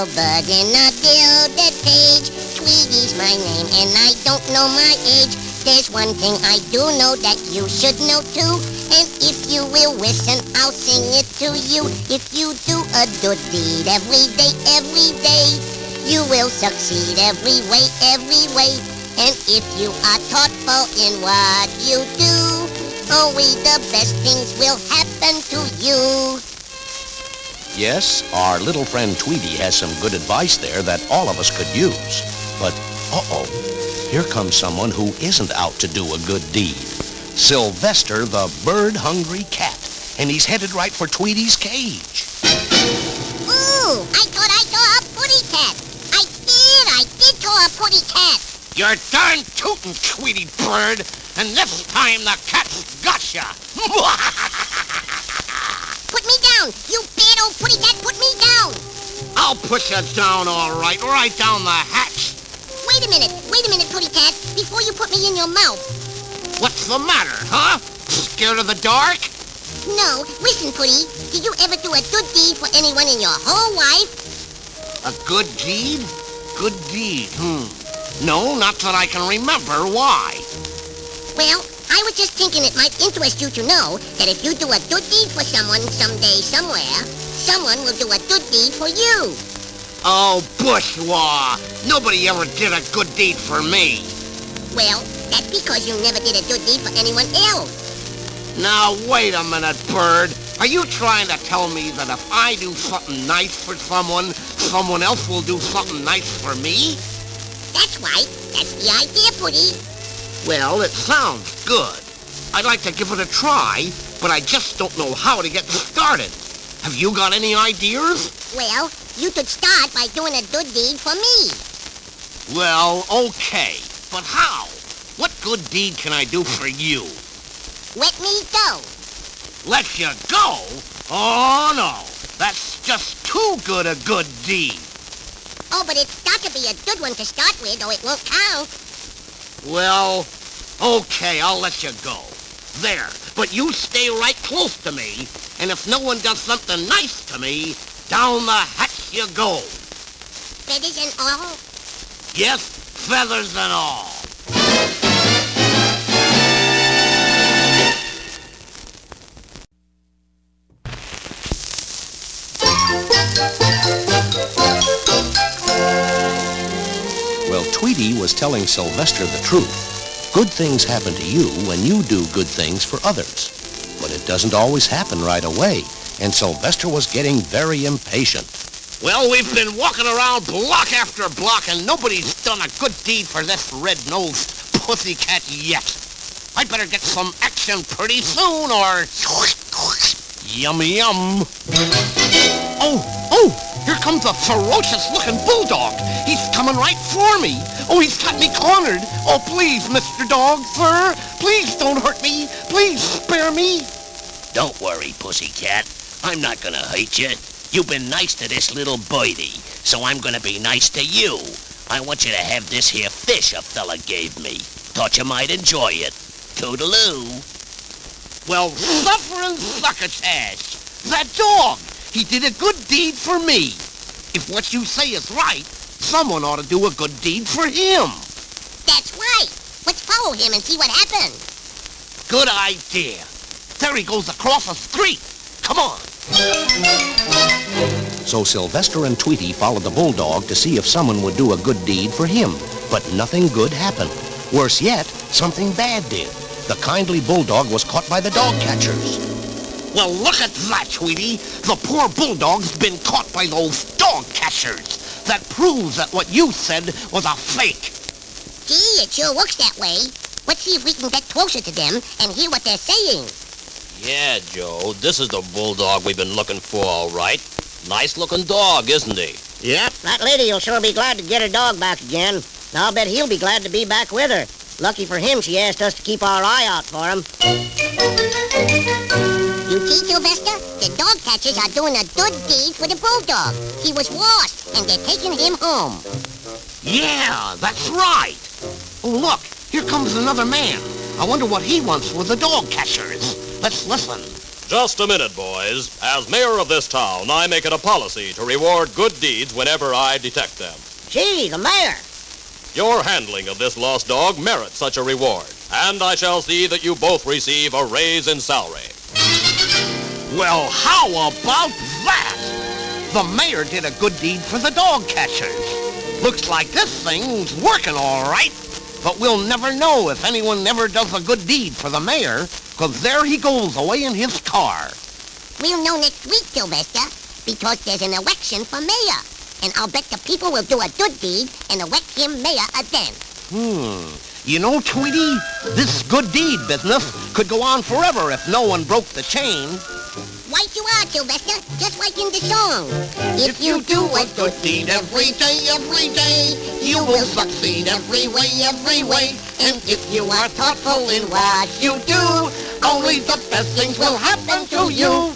little bird in a gilded cage. Tweety's my name and I don't know my age. There's one thing I do know that you should know too. And if you will listen, I'll sing it to you. If you do a good deed every day, you will succeed every way. And if you are thoughtful in what you do, only the best things will happen to you. Yes, our little friend Tweety has some good advice there that all of us could use. But, here comes someone who isn't out to do a good deed. Sylvester the bird-hungry cat. And he's headed right for Tweety's cage. Ooh, I thought I saw a putty cat. I did saw a putty cat. You're darn tootin', Tweety bird, and this time the cat's gotcha. Put me down, you bad old putty cat, put me down. I'll push you down all right down the hatch. Wait a minute, putty cat, before you put me in your mouth. What's the matter, huh? Scared of the dark? No, listen, Putty, did you ever do a good deed for anyone in your whole life? A good deed? Good deed, No, not that I can remember. Why? Well, I was just thinking it might interest you to know that if you do a good deed for someone someday, somewhere, someone will do a good deed for you. Oh, bourgeois! Nobody ever did a good deed for me. Well, that's because you never did a good deed for anyone else. Now, wait a minute, bird. Are you trying to tell me that if I do something nice for someone, someone else will do something nice for me? That's right. That's the idea, Putty. Well, it sounds good. I'd like to give it a try, but I just don't know how to get started. Have you got any ideas? Well, you could start by doing a good deed for me. Well, okay. But how? What good deed can I do for you? Let me go. Let you go? Oh, no. That's just too good a good deed. Oh, but it's got to be a good one to start with, or it won't count. Well, okay, I'll let you go. There. But you stay right close to me, and if no one does something nice to me, down the hatch you go. Feathers and all? Yes, feathers and all. Well, Tweety was telling Sylvester the truth. Good things happen to you when you do good things for others. But it doesn't always happen right away, and Sylvester was getting very impatient. Well, we've been walking around block after block, and nobody's done a good deed for this red-nosed pussycat yet. I'd better get some action pretty soon, or... Yum, yum. Oh, here comes a ferocious-looking bulldog. He's coming right for me. Oh, he's got me cornered. Oh, please, Mr. Dog, sir. Please don't hurt me. Please spare me. Don't worry, pussycat. I'm not gonna hurt you. You've been nice to this little birdie, so I'm gonna be nice to you. I want you to have this here fish a fella gave me. Thought you might enjoy it. Toodaloo. Well, suffering succotash. That dog. He did a good deed for me. If what you say is right, someone ought to do a good deed for him. That's right. Let's follow him and see what happens. Good idea. There he goes across the street. Come on. So Sylvester and Tweety followed the bulldog to see if someone would do a good deed for him. But nothing good happened. Worse yet, something bad did. The kindly bulldog was caught by the dog catchers. Well, look at that, Tweety. The poor bulldog's been caught by those dog catchers. That proves that what you said was a fake. Gee, it sure looks that way. Let's see if we can get closer to them and hear what they're saying. Yeah, Joe, this is the bulldog we've been looking for, all right. Nice-looking dog, isn't he? Yep, that lady'll sure be glad to get her dog back again. I'll bet he'll be glad to be back with her. Lucky for him, she asked us to keep our eye out for him. You see, Sylvester? The dog catchers are doing a good deed for the bulldog. He was lost, and they're taking him home. Yeah, that's right. Oh, look, here comes another man. I wonder what he wants with the dog catchers. Let's listen. Just a minute, boys. As mayor of this town, I make it a policy to reward good deeds whenever I detect them. Gee, the mayor. Your handling of this lost dog merits such a reward, and I shall see that you both receive a raise in salary. Well, how about that? The mayor did a good deed for the dog catchers. Looks like this thing's working all right. But we'll never know if anyone ever does a good deed for the mayor, 'cause there he goes away in his car. We'll know next week, Sylvester, because there's an election for mayor. And I'll bet the people will do a good deed and elect him mayor again. You know, Tweety, this good deed business could go on forever if no one broke the chain. Right you are, Sylvester, just like in the song. If you do a good deed every day, you will succeed every way. And if you are thoughtful in what you do, only the best things will happen to you.